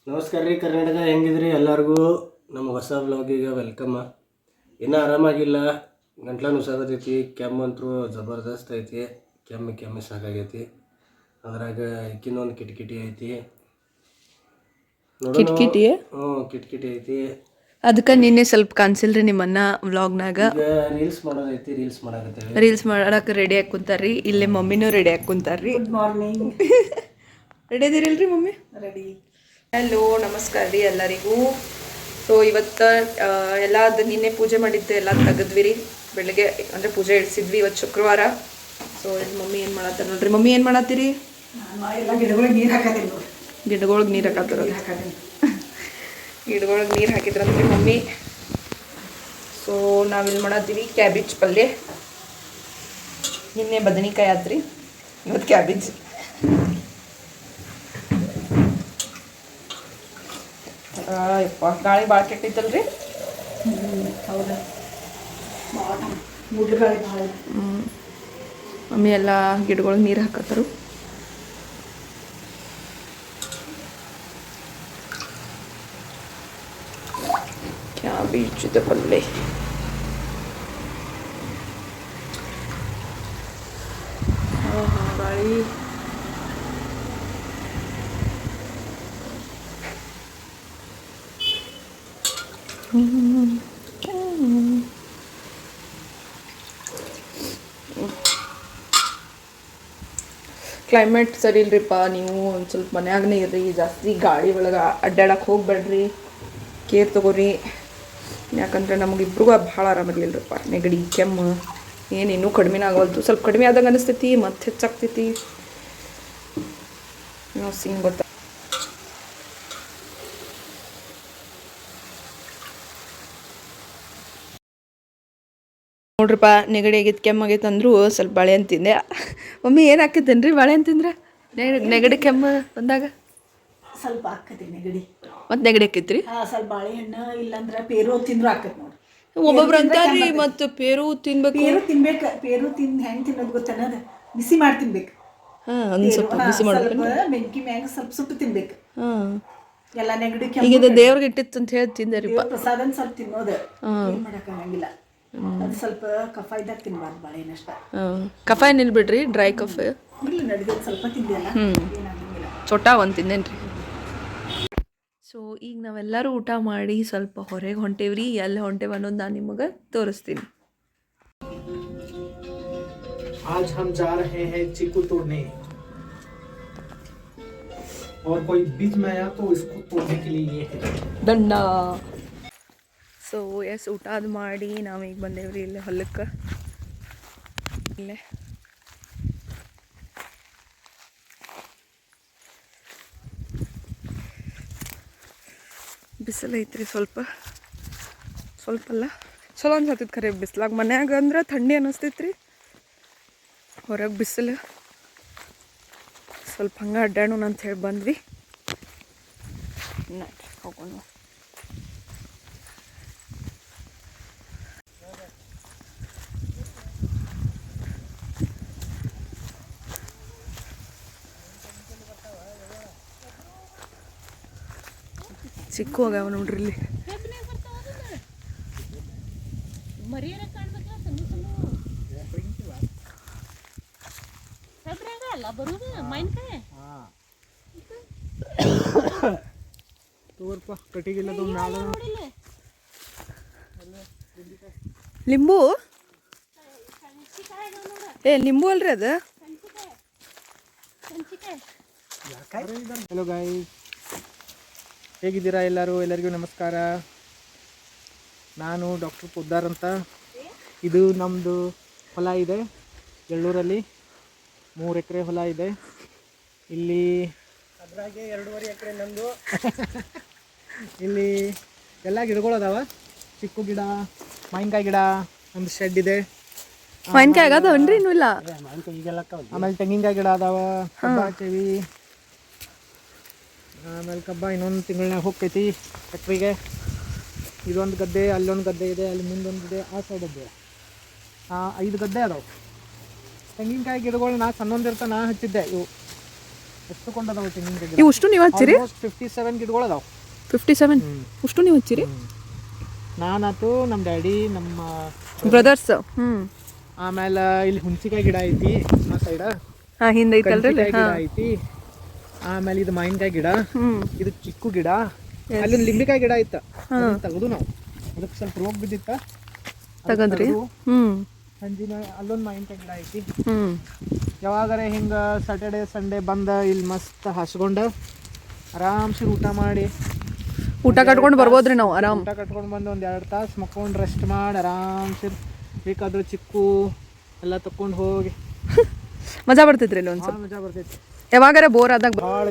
ನಮಸ್ಕಾರ ರೀ ಕರ್ನಾಟಕ, ಹೆಂಗಿದ್ರಿ ಎಲ್ಲರಿಗೂ? ನಮ್ಮ ಹೊಸ ವ್ಲಾಗಿಗೆ ವೆಲ್ಕಮ್. ಇನ್ನೂ ಆರಾಮಾಗಿಲ್ಲ, ಗಂಟ್ಲ ನುಸಾಗತೈತಿ, ಕೆಮ್ಮಂತರೂ ಜಬರ್ದಸ್ತ್ ಐತಿ. ಕೆಮ್ಮಿ ಸಾಕಾಗೈತಿ. ಅದ್ರಾಗ ಈಕಿನೊಂದು ಕಿಟಕಿಟಿ ಐತಿ, ಕಿಟಕಿಟಿ ಐತಿ. ಅದಕ್ಕೆ ನಿನ್ನೆ ಸ್ವಲ್ಪ ಕಾಣಿಸಿಲ್ರಿ ನಿಮ್ಮನ್ನ ವ್ಲಾಗ್ನಾಗ. ಈಗ ರೀಲ್ಸ್ ಮಾಡೋದೈತಿ, ರೀಲ್ಸ್ ಮಾಡಕತ್ತೇವೆ. ರೀಲ್ಸ್ ಮಾಡಕ್ಕೆ ರೆಡಿ ಆಗಿ ಕುಂತಾರ್ರಿ. ಇಲ್ಲೇ ಮಮ್ಮಿನೂ ರೆಡಿ ಆಗಿ ಕುಂತಾರ್ರಿ. Good morning. ರೆಡಿ ಇದೀರಿಲ್ರಿ ಮಮ್ಮಿ? ರೆಡಿ. ಹಲೋ, ನಮಸ್ಕಾರ ರೀ ಎಲ್ಲರಿಗೂ. ಸೊ ಇವತ್ತು ಎಲ್ಲ ನಿನ್ನೆ ಪೂಜೆ ಮಾಡಿದ್ದು ಎಲ್ಲ ತೆಗೆದ್ವಿ ರೀ ಬೆಳಗ್ಗೆ, ಅಂದರೆ ಪೂಜೆ ಇಡಿಸಿದ್ವಿ. ಇವತ್ತು ಶುಕ್ರವಾರ. ಸೊ ಇಲ್ಲಿ ಮಮ್ಮಿ ಏನು ಮಾಡತ್ತಾರೆ ನೋಡ್ರಿ. ಮಮ್ಮಿ ಏನು ಮಾಡತ್ತೀರಿ? ಎಲ್ಲ ಗಿಡಗಳಿಗೆ ನೀರು ಹಾಕೋದಿಲ್ಲ ನೋಡಿ. ಗಿಡಗಳಿಗೆ ನೀರು ಹಾಕತ್ತಾರ. ಗಿಡಗಳಿಗೆ ನೀರು ಹಾಕಿದ್ರಂತ್ರಿ ಮಮ್ಮಿ. ಸೊ ನಾವಿಲ್ಲಿ ಮಾಡತ್ತೀವಿ ಕ್ಯಾಬೇಜ್ ಪಲ್ಯ. ನಿನ್ನೆ ಬದನೆಕಾಯಿ ಆತ್ರಿ, ಇವತ್ತು ಕ್ಯಾಬೇಜ್. ಯಪ್ಪ, ಗಾಳಿ ಭಾಳ ಕೆಟ್ಟೈತಲ್ರಿ. ಹೌದಾ, ಮುಡ್ಲುಗಾಳಿ ಭಾಳ. ಮಮ್ಮಿ ಎಲ್ಲ ಗಿಡಗಳಿಗೆ ನೀರು ಹಾಕತ್ತಾರು. ಕ್ಯಾಬೇಜ್ ಪಲ್ಯ. ಗಾಳಿ ಕ್ಲೈಮೇಟ್ ಸರಿ ಇಲ್ರಿಪ್ಪ. ನೀವು ಒಂದು ಸ್ವಲ್ಪ ಮನ್ಯಾಗನೇ ಇರ್ರಿ, ಜಾಸ್ತಿ ಗಾಳಿ ಒಳಗೆ ಅಡ್ಡಾಡಕ್ಕೆ ಹೋಗ್ಬೇಡ್ರಿ, ಕೇರ್ ತಗೋರಿ. ಯಾಕಂದ್ರೆ ನಮಗಿಬ್ರಿಗೂ ಭಾಳ ಆರಾಮಿರ್ಲಿಲ್ಲರಿಪ್ಪ. ನೆಗಡಿ ಕೆಮ್ಮು ಏನೇನೂ ಕಡಿಮೆನೇ ಆಗವಲ್ತು. ಸ್ವಲ್ಪ ಕಡಿಮೆ ಆದಂಗೆ ಅನಿಸ್ತೈತಿ, ಮತ್ತೆ ಹೆಚ್ಚಾಗ್ತೈತಿ. ನಾವು ಸಿಂಗ್ ಗೊತ್ತಾ. ನೋಡ್ರಿಪ್ಪ, ನೆಗಡಿ ಆಗೈತೆ, ಕೆಮ್ಮಾಗೈತೆ ಅಂದರೂ ಸ್ವಲ್ಪ ಬಾಳೆಹಣ್ಣು ತಿಂದೆ. ಮಮ್ಮಿ ಏನು ಹಾಕಿದ್ದೇನೆ ರೀ ಬಾಳೆಹಣ್ಣು ತಿಂದ್ರೆ? ನೆಗಡಿ ಕೆಮ್ಮು ಬಂದಾಗ ಸ್ವಲ್ಪ ಹಾಕತಿ ನೆಗಡಿ, ಮತ್ತು ನೆಗಡಿ ಆಕೈತ್ರಿ. ಸ್ವಲ್ಪ ಬಾಳೆಹಣ್ಣು ಇಲ್ಲಾಂದ್ರೆ ಪೇರು ತಿಂದ್ರು ಹಾಕತ್ ನೋಡಿ. ಒಬ್ಬೊಬ್ರು ಅಂತಾರ್ರಿ ಮತ್ತು ಪೇರು ತಿನ್ಬೇಕು. ಪೇರು ತಿನ್ಬೇಕು. ಪೇರು ಹೆಂಗೆ ತಿನ್ನೋದು ಗೊತ್ತನ್ನೋದು, ಬಿಸಿ ಮಾಡಿ ತಿನ್ಬೇಕು. ಒಂದು ಸ್ವಲ್ಪ ಬಿಸಿ ಮಾಡ್ಬೇಕು, ಬೆಂಕಿ ಮ್ಯಾಗ ಸ್ವಲ್ಪ ಸುಟ್ಟು ತಿನ್ಬೇಕು. ಎಲ್ಲ ನೆಗಡಿ ಈಗ ದೇವ್ರಿಗೆ ಇಟ್ಟಿತ್ತು ಅಂತ ಹೇಳಿ ತಿಂದೇರಿಪ್ಪ. ಪ್ರಸಾದನ ಸ್ವಲ್ಪ ತಿನ್ನೋದು, ಏನು ಮಾಡೋಕ್ಕಾಗಂಗಿಲ್ಲ. ಅದು ಸ್ವಲ್ಪ ಕಫ ಇದ್ದಾಗ ತಿನ್ಬಾರ್ದು ಬಾಳೆಹಣ್ಣು ಅಷ್ಟ. ಕಫ ಏನಿಲ್ಲ ಬಿಡ್ರಿ, ಡ್ರೈ ಕಫ ಇಲ್ಲ, ನಡೆದ ಸ್ವಲ್ಪ ತಿಂದಿಲ್ಲ, ಏನಾಗಂಗಿಲ್ಲ. ಚೊಟ್ಟ ಒಂದು ತಿಂದೇನ್ರಿ. ಸೊ ಈಗ ನಾವೆಲ್ಲರೂ ಊಟ ಮಾಡಿ ಸ್ವಲ್ಪ ಹೊರಗೆ ಹೊಂಟೇವ್ರಿ. ಎಲ್ಲಿ ಹೊಂಟೇವ ಅನ್ನೋದು ನಾನು ನಿಮಗೆ ತೋರಿಸ್ತೀನಿ. आज हम जा रहे हैं चीकू तोड़ने, और कोई बीच में आया तो इसको तोड़ने के लिए ये है ದಂಡ. ಸೊ ಎಸ್, ಊಟ ಅದು ಮಾಡಿ ನಾವೀಗ ಬಂದೇವ್ರಿ ಇಲ್ಲೇ ಹೊಲಕ್ಕೆ. ಇಲ್ಲೇ ಬಿಸಿಲು ಐತ್ರಿ, ಸ್ವಲ್ಪ ಅಲ್ಲ ಚಲೋ ಅನ್ಸತ್ತೈತಿ ಖರೆ ಬಿಸ್ಲಾಗ. ಮನ್ಯಾಗ ಅಂದ್ರೆ ಥಂಡಿ ಅನ್ನಿಸ್ತೈತ್ರಿ, ಹೊರಗೆ ಬಿಸಿಲು. ಸ್ವಲ್ಪ ಹಂಗೆ ಅಡ್ಡಾಡೋಣ ಅಂತ ಹೇಳಿ ಬಂದ್ವಿ. ಹೋಗೋಣ. ಚಿಕ್ಕು ಹೋಗ್ಯಾವ ನೋಡ್ರಿ ಇಲ್ಲಿ. ಲಿಂಬು ಲಿಂಬು ಅಲ್ರಿ ಅದು. ಹಲೋ ಗಾಯ್ಸ್, ಹೇಗಿದ್ದೀರಾ ಎಲ್ಲರಿಗೂ ನಮಸ್ಕಾರ. ನಾನು ಡಾಕ್ಟರ್ ಪುದ್ದಾರ್ ಅಂತ. ಇದು ನಮ್ಮದು ಹೊಲ ಇದೆ ಎಳ್ಳೂರಲ್ಲಿ. 3 ಎಕರೆ ಹೊಲ ಇದೆ ಇಲ್ಲಿ. ಅದ್ರಾಗೆ 2.5 ಎಕರೆ ನಂದು. ಇಲ್ಲಿ ಎಲ್ಲ ಗಿಡಗಳು ಅದಾವ. ಚಿಕ್ಕು ಗಿಡ, ಮಾವಿನಕಾಯಿ ಗಿಡ, ಒಂದು ಶೆಡ್ ಇದೆ. ಮಾವಿನಕಾಯಿ ಆಗದವನ್ರಿ? ಇನ್ನೂ ಇಲ್ಲ. ಆಮೇಲೆ ತೆಂಗಿನಕಾಯಿ ಗಿಡ ಅದಾವ, ಕಬ್ಬ ಹಾಕೇವಿ. ಆಮೇಲೆ ಕಬ್ಬ ಇನ್ನೊಂದು ತಿಂಗಳನ್ಯಾಗ ಹೋಗ್ತೈತಿ ಫ್ಯಾಕ್ಟ್ರಿಗೆ. ಇದೊಂದು ಗದ್ದೆ, ಅಲ್ಲೊಂದು ಗದ್ದೆ ಇದೆ, ಅಲ್ಲಿ ಮುಂದೊಂದು ಇದೆ, ಆ ಸೈಡ್ ಇದೆ. 5 ಗದ್ದೆ ಅದಾವೆ. ತೆಂಗಿನಕಾಯಿ ಗಿಡಗಳು ನಾ ಸಣ್ಣೊಂದಿರ್ತ ನಾ ಹಚ್ಚಿದ್ದೆ. ಇವು ಎಷ್ಟು ಕೊಂಡದಾವೆ ತೆಂಗಿನಕಾಯಿ ಗಿಡ? ಇವು ಅಷ್ಟು ನೀವು ಹಚ್ಚಿರಿ? 57 ಗಿಡಗಳು ಅದಾವೆ. 57 ಅಷ್ಟು ನೀವು ಹಚ್ಚಿರಿ? ನಾನಾತು, ನಮ್ಮ ಡ್ಯಾಡಿ, ನಮ್ಮ ಬ್ರದರ್ಸ್. ಆಮೇಲೆ ಇಲ್ಲಿ ಹುಣಸಿಕಾಯಿ ಗಿಡ ಐತಿ ಆ ಸೈಡ. ಹಾಂ, ಹಿಂದೆ ಐತಲ್ರಿ ಗಿಡ ಐತಿ. ಆಮೇಲೆ ಇದು ಮಾವಿನಕಾಯಿ ಗಿಡ, ಇದು ಚಿಕ್ಕು ಗಿಡ. ಅಲ್ಲಿ ಲಿಂಬಿಕಾಯಿ ಗಿಡ ಐತ, ತೆಗೆದು ನಾವು ಅದಕ್ಕೆ ಸ್ವಲ್ಪ ರೋಗ ಬಿದ್ದಿತ್ತ ತಗದ್ರಿ. ಸಂಜಿನ ಅಲ್ಲೊಂದು ಮಾವಿನಕಾಯಿ ಗಿಡ ಐತಿ. ಯಾವಾಗಾರ ಹಿಂಗೆ ಸ್ಯಾಟರ್ಡೆ ಸಂಡೇ ಬಂದ ಇಲ್ಲಿ ಮಸ್ತ್ ಹಾಸ್ಕೊಂಡು ಆರಾಮ್ಸೆ ಊಟ ಮಾಡಿ ಊಟ ಕಟ್ಕೊಂಡು ಬರ್ಬೋದ್ರಿ ನಾವು ಆರಾಮ್. ಊಟ ಕಟ್ಕೊಂಡು ಬಂದು ಒಂದು 2 ತಾಸು ಮಕ್ಕೊಂಡು ರೆಸ್ಟ್ ಮಾಡಿ ಆರಾಮ್ಸೆ ಬೇಕಾದ್ರೆ ಚಿಕ್ಕು ಎಲ್ಲ ತಕೊಂಡು ಹೋಗಿ ಮಜಾ ಬರ್ತೈತ್ರಿ ಇಲ್ಲಿ ಒಂದ್ಸಲ. ಮಜಾ ಬರ್ತೈತಿ. ಯಾವಾಗಾರ ಬೋರ್ ಆದಾಗ ಭಾಳ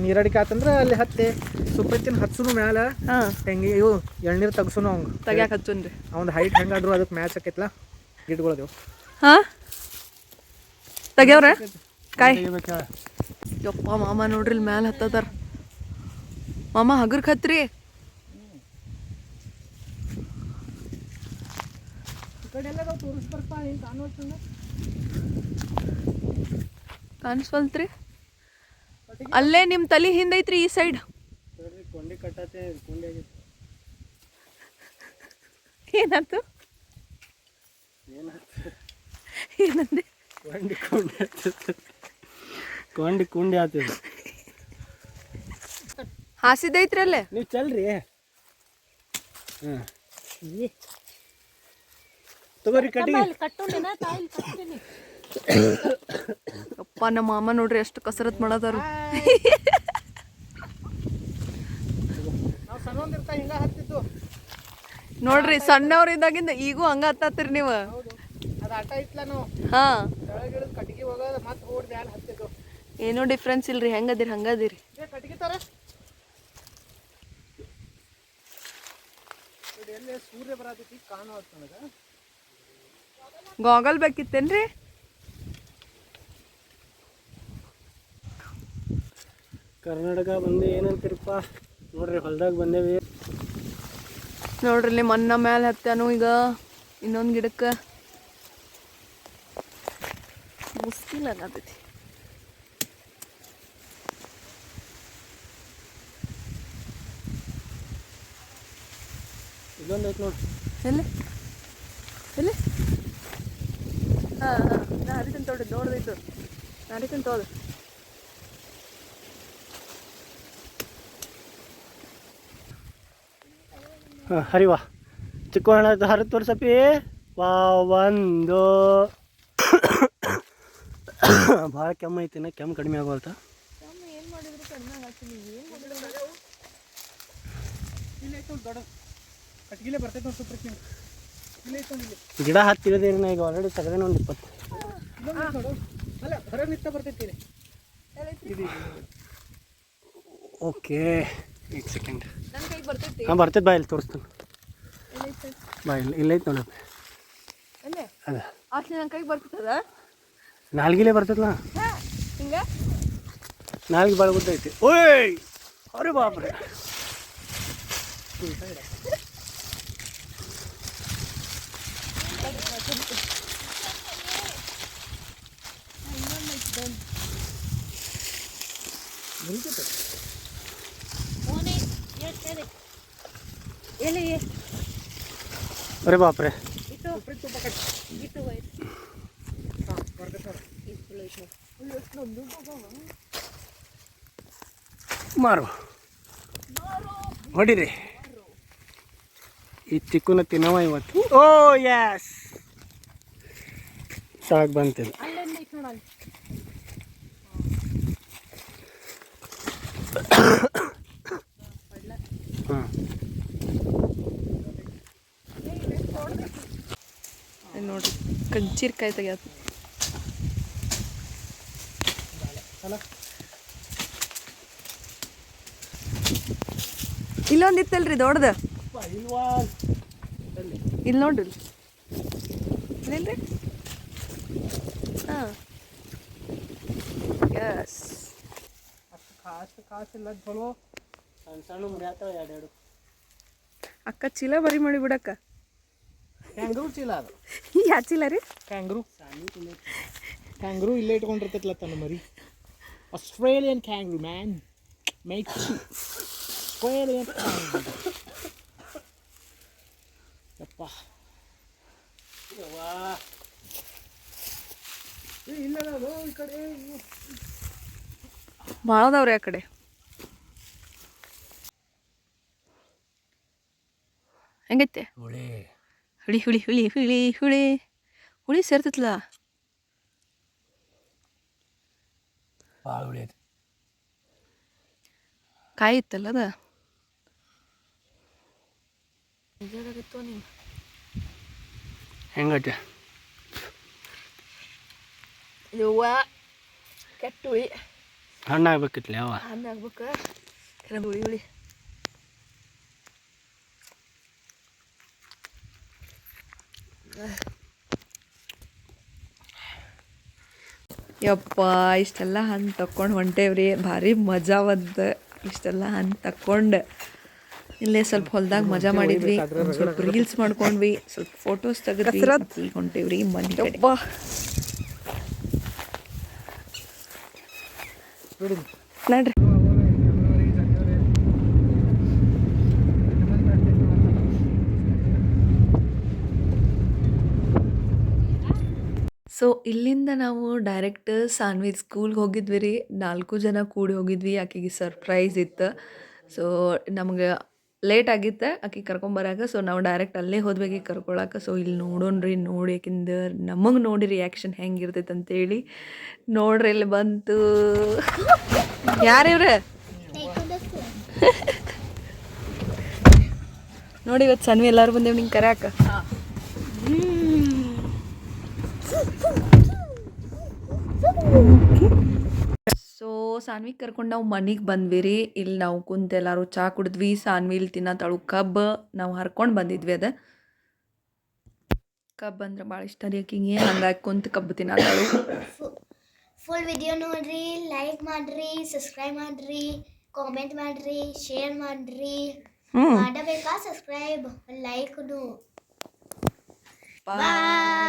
ನೀರಡಿಕೆ ಆತಂದ್ರೆ ಅಲ್ಲಿ ಹತ್ತೆ ಸುಪ್ಪತ್ತಿನ ಹಚ್ಚುನು ಮ್ಯಾಲ ಹೆಂಗೆ ಇವು ಎಳ್ನೀರು ತಗ್ಸುನು ಅವಂಗ ತೆಗ್ಯಾಕ ಹಚ್ಚುನ್ರಿ. ಅವ್ನ ಹೈಟ್ ಹೆಂಗಾದ್ರು ಅದಕ್ಕೆ ಮ್ಯಾಚ್ ಆಕೈತ್ಲ ಗಿಡಗಳದೇವು. ಹಾಂ, ತೆಗ್ಯಾವ್ರ ಕಾಯಿ. ಯಪ್ಪ ಮಾಮ ನೋಡ್ರಿ ಇಲ್ಲಿ ಮ್ಯಾಲೆ ಹತ್ತದಾರ. ಮಾಮ ಹಗರ್ಕ್ ಹತ್ರಿ. ಕಾಣಿಸ್ವಲ್ತ್ರಿ? ಅಲ್ಲೇ ನಿಮ್ಮ ತಲೆ ಹಿಂದೈತ್ರಿ ಈ ಸೈಡ್. ಏನಾಯ್ತು? ಏನಂದ್ರೆ ಕೊಂಡಿ ಆತದ. ಹಾಸಿದೈತ್ರಿ ಅಲ್ಲೇ. ನೀವು ಚಲ್ರಿ. ತಗೋರಿ ಕಟ್ಟಿಗೆ. ಅಪ್ಪ ನಮ್ಮ ಮಾಮ ನೋಡ್ರಿ ಎಷ್ಟು ಕಸರತ್ ಮಾಡದಾರು. ನೋಡ್ರಿ ಸಣ್ಣವ್ರ ಇದ್ದಾಗಿಂದ ಈಗೂ ಹಂಗ ಹತ್ತತ್ತೀರಿ ನೀವು. ಹಾ, ಏನೋ ಡಿಫ್ರೆನ್ಸ್ ಇಲ್ರಿ. ಹೆಂಗದಿರಿ ಹಂಗದಿರಿ. ಗಾಗಲ್ ಬೇಕಿತ್ತೇನ್ರಿ? ಕರ್ನಾಟಕ ಬಂದು ಏನಂತೀರಪ್ಪ ನೋಡ್ರಿ, ಹೊಲ್ದಾಗ ಬಂದೇವಿ. ನೋಡ್ರಿ ಇಲ್ಲಿ ಮನ್ನ ಮ್ಯಾಲೆ ಹತ್ತಾನು ಈಗ ಇನ್ನೊಂದು ಗಿಡಕ್ಕೆ ಮುಸ್ಕಿಲ್ ಆಗತೈತಿ. ಇದೊಂದು ಐತೆ ನೋಡಿ. ಎಲ್ಲಿ ಎಲ್ಲಿ? ಹಾಂ ಹಾಂ, ನಾ ಹರಿತೀನಿ ತೋಡ್ರಿ. ನೋಡ್ದೈತು, ನಾ ಹರಿತೀನಿ ತೋದು. ಹಾಂ, ಹರಿವಾ ಚಿಕ್ಕ ಹಣ ಹರಿದು ತೋರ್ಸಪ್ಪಿ. ಒಂದು ಭಾಳ ಕೆಮ್ಮು ಐತಿನ, ಕೆಮ್ಮು ಕಡಿಮೆ ಆಗೋಲ್ತ. ಗಿಡ ಹತ್ತಿರದೇರಿ ನಾ ಈಗ ಆಲ್ರೆಡಿ ತೆಗೆದೇನೆ ಒಂದು 20. Okay, 8 second. ಹಾಂ, ಬರ್ತೈತೆ. ಬಾ ಇಲ್ಲಿ ತೋರಿಸ್ತಾನೆ. ಬಾ ಇಲ್ಲೈತೆ ನೋಡಪ್ಪ. ಅದ ನನ್ನ ಕೈಗೆ ಬರ್ತದ. ನಾಲ್ಗಿಲೇ ಬರ್ತೈತಲ್ಲ, ಹಿಂಗೆ ನಾಲ್ಗೆ ಭಾಳ ಗೊತ್ತೈತಿ. ಓಯ್ ಅವ್ರೆ ಬಾಪ್ರೆ. अरे बाप रे. ಮಾರು ಹೊಡಿರಿ. ಈ ಚಿಕ್ಕುನ ತಿನ್ನವ ಇವತ್ತು. ಓ ಯಸ್, ಸಾಕು ಬಂತಿಲ್ಲ. ನೋಡ್ರಿ ಕಂಚೀರ್ಕಾಯಿ ತೆಗಿಯೋದು. ಇಲ್ಲೊಂದಿತ್ತಲ್ರಿ ದೊಡ್ಡದು, ಇಲ್ಲಿ ನೋಡ್ರಿ. ಇಲ್ಲೇನ್ರಿ? ಹಾಂ, ಯಸ್. ಸಣ್ಣ ಸಣ್ಣ ಮುರಿಯಾತಾವ 2-2. ಅಕ್ಕ ಚೀಲ ಬರಿ ಮಾಡಿ ಬಿಡಕ್ಕ. ಕ್ಯಾಂಗ್ರೂ ಚೀಲ ಅದು. ಯಾಚಿಲ್ಲ ರೀ ಕ್ಯಾಂಗ್ರೂ ಇಲ್ಲೇ ಇಟ್ಕೊಂಡಿರ್ತೈತಲ್ಲ ತನ್ನ ಮರಿ. Australian ಕ್ಯಾಂಗ್ರೂ man makes Australian ಕ್ಯಾಂಗ್ರೂ. ಯಪ್ಪ ಇಲ್ಲ ಈ ಕಡೆ ಭಾಳ ಅದಾವ್ರಿ ಆ ಕಡೆ. ಹೆಂಗೈತೆ ಹುಳಿ ಹುಳಿ ಹುಳಿ ಹುಳಿ ಹುಳಿ ಹುಳಿ ಹುಳಿ ಸೇರ್ತೈತಲ್ಲ. ಭಾಳ ಹುಳಿ ಐತಿ. ಕಾಯಿ ಇತ್ತಲ್ಲ ಅದ. ಹೆಂಗೈತೆ? ಯವ್ವ ಕೆಟ್ಟ ಹುಳಿ. ಹಣ್ಣಾಗ್ಬೇಕಿತ್ಲಿ ಯಾವ ಹಣ್ಣಾಗ್ಬೇಕು ಹುಳಿ ಹುಳಿ. ಯಪ್ಪ ಇಷ್ಟೆಲ್ಲ ಹಣ್ಣು ತಕ್ಕೊಂಡು ಹೊಂಟೇವ್ರಿ. ಭಾರಿ ಮಜಾ ಬಂತು. ಇಷ್ಟೆಲ್ಲ ಹಣ್ಣು ತಕ್ಕೊಂಡು ಇಲ್ಲೇ ಸ್ವಲ್ಪ ಹೊಲ್ದಾಗ ಮಜಾ ಮಾಡಿದ್ವಿ, ಒಂದ್ ಸ್ವಲ್ಪ ರೀಲ್ಸ್ ಮಾಡ್ಕೊಂಡ್ವಿ, ಸ್ವಲ್ಪ ಫೋಟೋಸ್ ತೆಗೆದ್ವಿ, ಈಗ ಹೊಂಟೇವ್ರಿ ಮನೆ ಕಡೆ. ನಡ್ರಿ. ಸೊ ಇಲ್ಲಿಂದ ನಾವು ಡೈರೆಕ್ಟ್ ಸಾನ್ವಿ ಸ್ಕೂಲ್ಗೆ ಹೋಗಿದ್ವಿ ರೀ. 4 ಜನ ಕೂಡಿ ಹೋಗಿದ್ವಿ. ಆಕೆಗೆ ಸರ್ಪ್ರೈಸ್ ಇತ್ತು. ಸೊ ನಮ್ಗೆ ಲೇಟ್ ಆಗಿತ್ತು ಆಕೆ ಕರ್ಕೊಂಬರಾಗ. ಸೊ ನಾವು ಡೈರೆಕ್ಟ್ ಅಲ್ಲೇ ಹೋದ್ವಿ ಆಕೆ ಕರ್ಕೊಳಕ್ಕೆ. ಸೊ ಇಲ್ಲಿ ನೋಡೋಣ್ರಿ, ನೋಡಿ ಯಾಕಿಂದ ನಮಗೆ ನೋಡಿ ರಿಯಾಕ್ಷನ್ ಹೆಂಗಿರ್ತೈತೆ ಅಂತೇಳಿ ನೋಡ್ರಿ. ಇಲ್ಲಿ ಬಂತು ಯಾರಿವ್ರ ನೋಡಿ. ಇವತ್ತು ಸನ್ವಿ ಎಲ್ಲರೂ ಬಂದೇವು ನಿಂಗೆ ಕರ್ಯಾಕ. ಸೊ ಸಾನ್ವಿ ಕರ್ಕೊಂಡು ನಾವು ಮನೆಗೆ ಬಂದ್ವಿ ರೀ. ಇಲ್ಲಿ ನಾವು ಕುಂತು ಎಲ್ಲರೂ ಚಹಾ ಕುಡಿದ್ವಿ. ಸಾನ್ವಿ ಇಲ್ಲಿ ತಿನ್ನತ್ತಾಳು ಕಬ್ಬು. ನಾವು ಹರ್ಕೊಂಡು ಬಂದಿದ್ವಿ. ಅದು ಕಬ್ಬು ಅಂದ್ರೆ ಭಾಳ ಇಷ್ಟ ರೀ ಆಕಿಗೆ. ಹಂಗಾಗಿ ಕುಂತು ಕಬ್ಬು ತಿನ್ನತ್ತಾಳು. ಫುಲ್ ವಿಡಿಯೋ ನೋಡ್ರಿ, ಲೈಕ್ ಮಾಡ್ರಿ, ಸಬ್ಸ್ಕ್ರೈಬ್ ಮಾಡ್ರಿ, ಕಾಮೆಂಟ್ ಮಾಡ್ರಿ, ಶೇರ್ ಮಾಡ್ರಿ. ಮಾಡಬೇಕಾ ಸಬ್ಸ್ಕ್ರೈಬ್, ಲೈಕ್ನು. ಬಾಯ್.